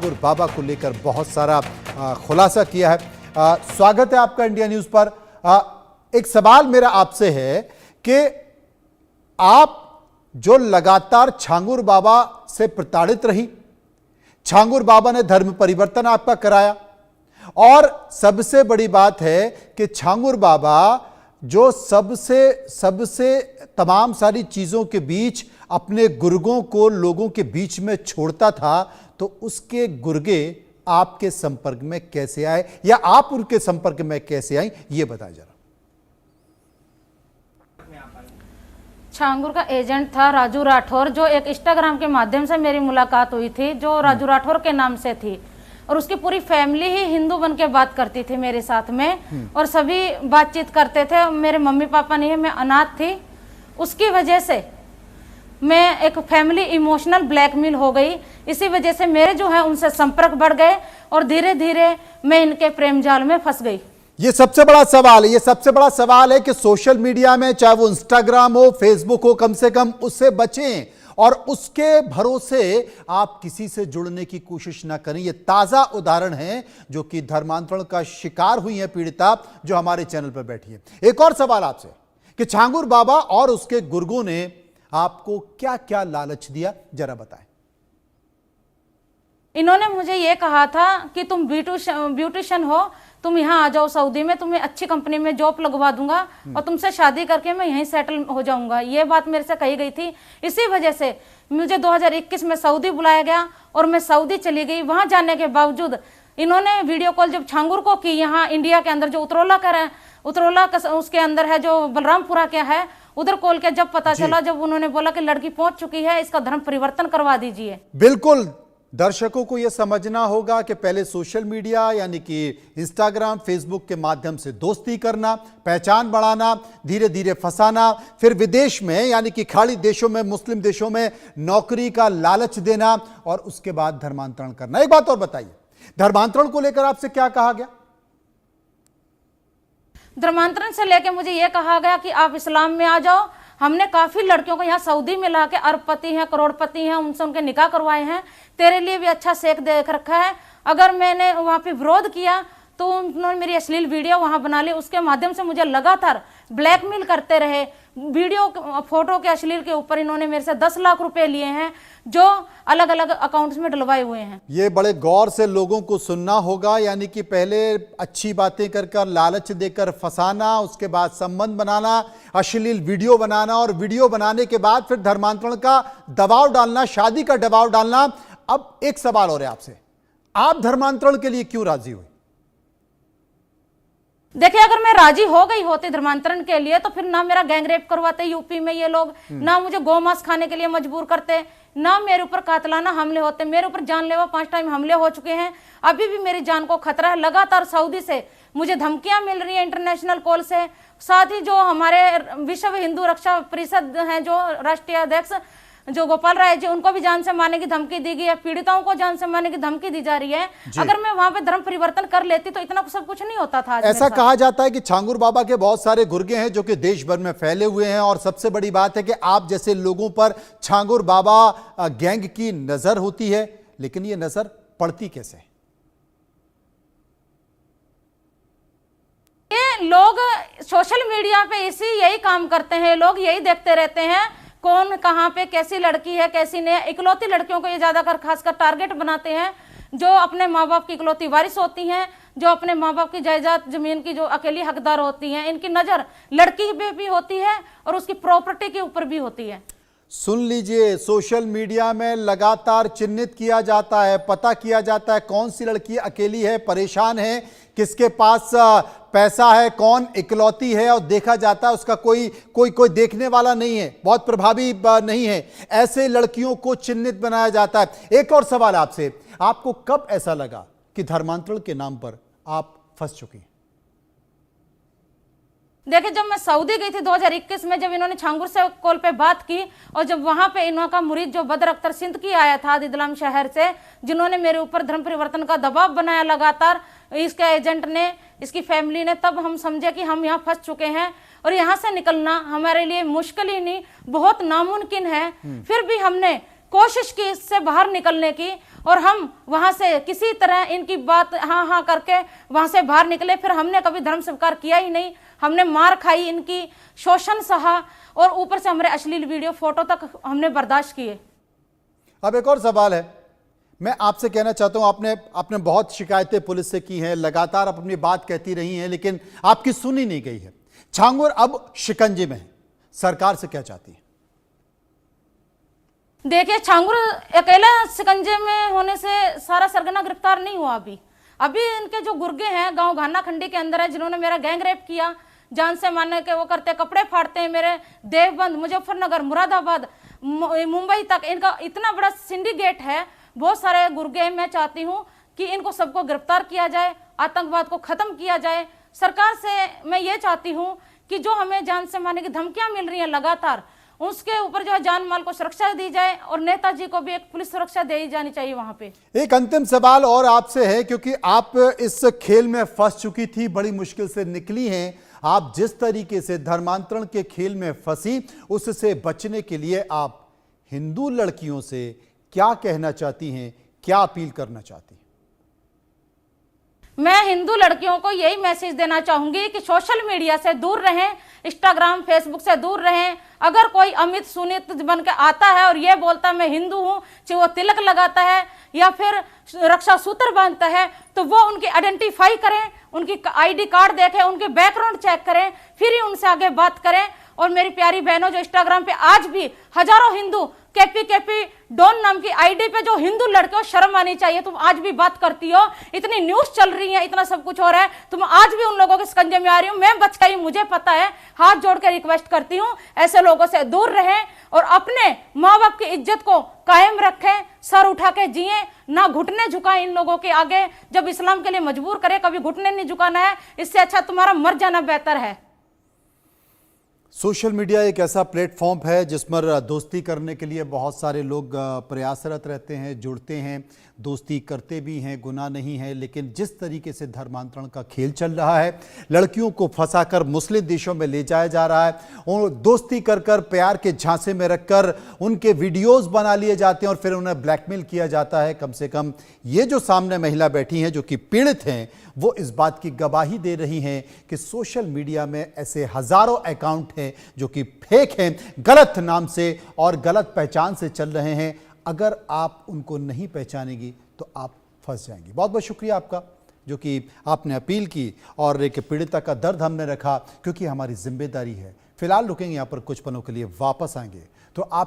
छांगुर बाबा को लेकर बहुत सारा खुलासा किया है। स्वागत है आपका इंडिया न्यूज पर। एक सवाल मेरा आपसे है कि आप जो लगातार छांगुर बाबा से प्रताड़ित रही, छांगुर बाबा ने धर्म परिवर्तन आपका कराया, और सबसे बड़ी बात है कि छांगुर बाबा जो सबसे तमाम सारी चीजों के बीच अपने गुर्गों को लोगों के बीच में छोड़ता था, तो उसके गुर्गे आपके संपर्क में कैसे आए या आप उनके संपर्क में कैसे आई, ये बताएं जरा। छांगुर का एजेंट था राजू राठौर, जो एक इंस्टाग्राम के माध्यम से मेरी मुलाकात हुई थी, जो राजू राठौर के नाम से थी, और उसकी पूरी फैमिली ही हिंदू बन के बात करती थी मेरे साथ में, और सभी बातचीत करते थे। मेरे मम्मी पापा नहीं है, मैं अनाथ थी। उसकी वजह से मैं एक फैमिली इमोशनल ब्लैकमेल हो गई। इसी वजह से मेरे जो है उनसे संपर्क बढ़ गए और धीरे धीरे मैं इनके प्रेम जाल में फंस गई। ये सबसे बड़ा सवाल है, ये सबसे बड़ा सवाल है कि सोशल मीडिया में, चाहे वो इंस्टाग्राम हो, फेसबुक हो, कम से कम उससे बचें और उसके भरोसे आप किसी से जुड़ने की कोशिश ना करें। ये ताजा उदाहरण है जो कि धर्मांतरण का शिकार हुई है पीड़िता, जो हमारे चैनल पर बैठी है। एक और सवाल आपसे कि छांगुर बाबा और उसके गुर्गों ने आपको क्या क्या लालच दिया, जरा बताएं। इन्होंने मुझे ये कहा था कि तुम ब्यूटिशियन हो, तुम यहाँ आ जाओ सऊदी में, तुम्हें अच्छी कंपनी में जॉब लगवा दूंगा और तुमसे शादी करके मैं यहीं सेटल हो जाऊंगा। ये बात मेरे से कही गई थी। इसी वजह से मुझे 2021 में सऊदी बुलाया गया और मैं सऊदी चली गई। वहां जाने के बावजूद इन्होंने वीडियो कॉल जब छांगुर को की, यहाँ इंडिया के अंदर जो उतरौला उसके अंदर है, जो बलरामपुरा क्या है, उधर कॉल के जब पता चला, जब उन्होंने बोला कि लड़की पहुंच चुकी है, इसका धर्म परिवर्तन करवा दीजिए। बिल्कुल, दर्शकों को यह समझना होगा कि पहले सोशल मीडिया यानी कि इंस्टाग्राम, फेसबुक के माध्यम से दोस्ती करना, पहचान बढ़ाना, धीरे धीरे फंसाना, फिर विदेश में यानी कि खाड़ी देशों में, मुस्लिम देशों में नौकरी का लालच देना और उसके बाद धर्मांतरण करना। एक बात और बताइए, धर्मांतरण को लेकर आपसे क्या कहा गया? धर्मांतरण से लेकर मुझे यह कहा गया कि आप इस्लाम में आ जाओ। हमने काफी लड़कियों को यहाँ सऊदी में ला के, अरबपति हैं, करोड़पति हैं, उनसे उनके निकाह करवाए हैं। तेरे लिए भी अच्छा सेक दे रखा है। अगर मैंने वहाँ पे विरोध किया तो उन्होंने मेरी अश्लील वीडियो वहाँ बना ली। उसके माध्यम से मुझे लगातार ब्लैकमेल करते रहे। वीडियो फोटो के अश्लील के ऊपर इन्होंने मेरे से 10 लाख रुपए लिए हैं, जो अलग अलग अकाउंट्स में डलवाए हुए हैं। ये बड़े गौर से लोगों को सुनना होगा, यानी कि पहले अच्छी बातें कर लालच देकर फंसाना, उसके बाद संबंध बनाना, अश्लील वीडियो बनाना, और वीडियो बनाने के बाद फिर धर्मांतरण का दबाव डालना, शादी का दबाव डालना। अब एक सवाल और है आपसे, आप धर्मांतरण के लिए क्यों राजी हुए? देखिए, अगर मैं राजी हो गई होती धर्मांतरण के लिए तो फिर ना मेरा गैंग रेप करवाते यूपी में ये लोग, ना मुझे गौमांस खाने के लिए मजबूर करते, ना मेरे ऊपर कातलाना हमले होते। मेरे ऊपर जानलेवा 5 टाइम हमले हो चुके हैं। अभी भी मेरी जान को खतरा है। लगातार सऊदी से मुझे धमकियां मिल रही हैं, इंटरनेशनल कॉल से। साथ ही जो हमारे विश्व हिंदू रक्षा परिषद हैं, जो राष्ट्रीय अध्यक्ष जो गोपाल राय जी, उनको भी जान से मारने की धमकी दी गई है। पीड़िताओं को जान से मारने की धमकी दी जा रही है। अगर मैं वहां पे धर्म परिवर्तन कर लेती तो इतना सब कुछ नहीं होता था। ऐसा कहा जाता है कि छांगुर बाबा के बहुत सारे गुर्गे हैं जो कि देश भर में फैले हुए हैं, और सबसे बड़ी बात है कि आप जैसे लोगों पर छांगुर बाबा गैंग की नजर होती है, लेकिन ये नजर पड़ती कैसे? ये लोग सोशल मीडिया पे यही काम करते हैं। लोग यही देखते रहते हैं कौन कहां पे कैसी लड़की है, कैसी नहीं। इकलौती लड़कियों को ये ज्यादातर खासकर टारगेट बनाते हैं, जो अपने माँ बाप की इकलौती वारिस होती हैं, जो अपने माँ बाप की जायदाद जमीन की जो अकेली हकदार होती हैं। इनकी नजर लड़की पे भी होती है और उसकी प्रॉपर्टी के ऊपर भी होती है। सुन लीजिए, सोशल मीडिया में लगातार चिन्हित किया जाता है, पता किया जाता है कौन सी लड़की अकेली है, परेशान है, किसके पास पैसा है, कौन इकलौती है, और देखा जाता है उसका कोई देखने वाला नहीं है, बहुत प्रभावी नहीं है। ऐसे लड़कियों को चिन्हित बनाया जाता है। एक और सवाल आपसे, आपको कब ऐसा लगा कि धर्मांतरण के नाम पर आप फंस चुकी हैं? देखिए, जब मैं सऊदी गई थी 2021 में, जब इन्होंने छांगुर से कॉल पे बात की, और जब वहां पे इनका मुरीद जो बदर अख्तर सिंध की आया था दिदलाम शहर से, जिन्होंने मेरे ऊपर धर्म परिवर्तन का दबाव बनाया लगातार, इसके एजेंट ने, इसकी फैमिली ने, तब हम समझे कि हम यहाँ फंस चुके हैं और यहाँ से निकलना हमारे लिए मुश्किल ही नहीं, बहुत नामुमकिन है। फिर भी हमने कोशिश की इससे बाहर निकलने की, और हम वहां से किसी तरह इनकी बात हाँ हाँ करके वहां से बाहर निकले। फिर हमने कभी धर्म स्वीकार किया ही नहीं, हमने मार खाई, इनकी शोषण सहा, और ऊपर से हमारे अश्लील वीडियो फोटो तक हमने बर्दाश्त किए। अब एक और सवाल है, मैं आपसे कहना चाहता हूं, आपने बहुत शिकायतें पुलिस से की हैं, लगातार अपनी बात कहती रही हैं, लेकिन आपकी सुनी नहीं गई है। छांगुर अब शिकंजे में है, सरकार से क्या चाहती है? देखिए, छांगुर अकेला शिकंजे में होने से सारा सरगना गिरफ्तार नहीं हुआ। अभी इनके जो गुर्गे हैं गांव घाना खंडी के अंदर है, जिन्होंने मेरा गैंग रेप किया, जान से मारने के वो करते, कपड़े फाड़ते हैं मेरे, देवबंद, मुजफ्फरनगर, मुरादाबाद, मुंबई तक इनका इतना बड़ा सिंडिकेट है, बहुत सारे गुर्गे। मैं चाहती हूँ कि इनको सबको गिरफ्तार किया जाए, आतंकवाद को खत्म किया जाए। सरकार से मैं ये चाहती हूँ कि जो हमें जान से मारने की धमकियां मिल रही हैं लगातार, उसके ऊपर जो है जान माल को सुरक्षा दी जाए, और नेताजी को भी एक पुलिस सुरक्षा दी जानी चाहिए वहां पे। एक अंतिम सवाल और आपसे है, क्योंकि आप इस खेल में फंस चुकी थी, बड़ी मुश्किल से निकली हैं। आप जिस तरीके से धर्मांतरण के खेल में फंसी, उससे बचने के लिए आप हिंदू लड़कियों से क्या कहना चाहती हैं, क्या अपील करना चाहती हैं? मैं हिंदू लड़कियों को यही मैसेज देना चाहूंगी कि सोशल मीडिया से दूर रहें, इंस्टाग्राम फेसबुक से दूर रहें। अगर कोई अमित सुनीत बन के आता है और ये बोलता है मैं हिंदू हूं, चाहे वो तिलक लगाता है या फिर रक्षा सूत्र बांधता है, तो वो उनकी आइडेंटिफाई करें, उनकी आईडी कार्ड देखें, उनके बैकग्राउंड चेक करें, फिर ही उनसे आगे बात करें। और मेरी प्यारी बहनों, जो इंस्टाग्राम पे आज भी हजारों हिंदू केपी डॉन नाम की आईडी पे जो हिंदू लड़के हो, शर्म आनी चाहिए। तुम आज भी बात करती हो, इतनी न्यूज चल रही है, इतना सब कुछ हो रहा है, तुम आज भी उन लोगों के शिकंजे में आ रही हो। मैं बच गई, मुझे पता है। हाथ जोड़ के रिक्वेस्ट करती हूँ, ऐसे लोगों से दूर रहें और अपने माँ बाप की इज्जत को कायम रखें, सर उठा के जिए, ना घुटने झुकाएं इन लोगों के आगे। जब इस्लाम के लिए मजबूर करे, कभी घुटने नहीं झुकाना है। इससे अच्छा तुम्हारा मर जाना बेहतर है। सोशल मीडिया एक ऐसा प्लेटफॉर्म है जिस पर दोस्ती करने के लिए बहुत सारे लोग प्रयासरत रहते हैं, जुड़ते हैं, दोस्ती करते भी हैं, गुनाह नहीं है। लेकिन जिस तरीके से धर्मांतरण का खेल चल रहा है, लड़कियों को फंसाकर मुस्लिम देशों में ले जाया जा रहा है, और दोस्ती कर कर प्यार के झांसे में रखकर उनके वीडियोस बना लिए जाते हैं और फिर उन्हें ब्लैकमेल किया जाता है। कम से कम ये जो सामने महिला बैठी हैं जो कि पीड़ित हैं, वो इस बात की गवाही दे रही हैं कि सोशल मीडिया में ऐसे हजारों अकाउंट हैं जो कि फेक हैं, गलत नाम से और गलत पहचान से चल रहे हैं। अगर आप उनको नहीं पहचानेगी तो आप फंस जाएंगी। बहुत बहुत शुक्रिया आपका, जो कि आपने अपील की और एक पीड़िता का दर्द हमने रखा, क्योंकि हमारी जिम्मेदारी है। फिलहाल रुकेंगे यहाँ पर कुछ पलों के लिए, वापस आएंगे तो आप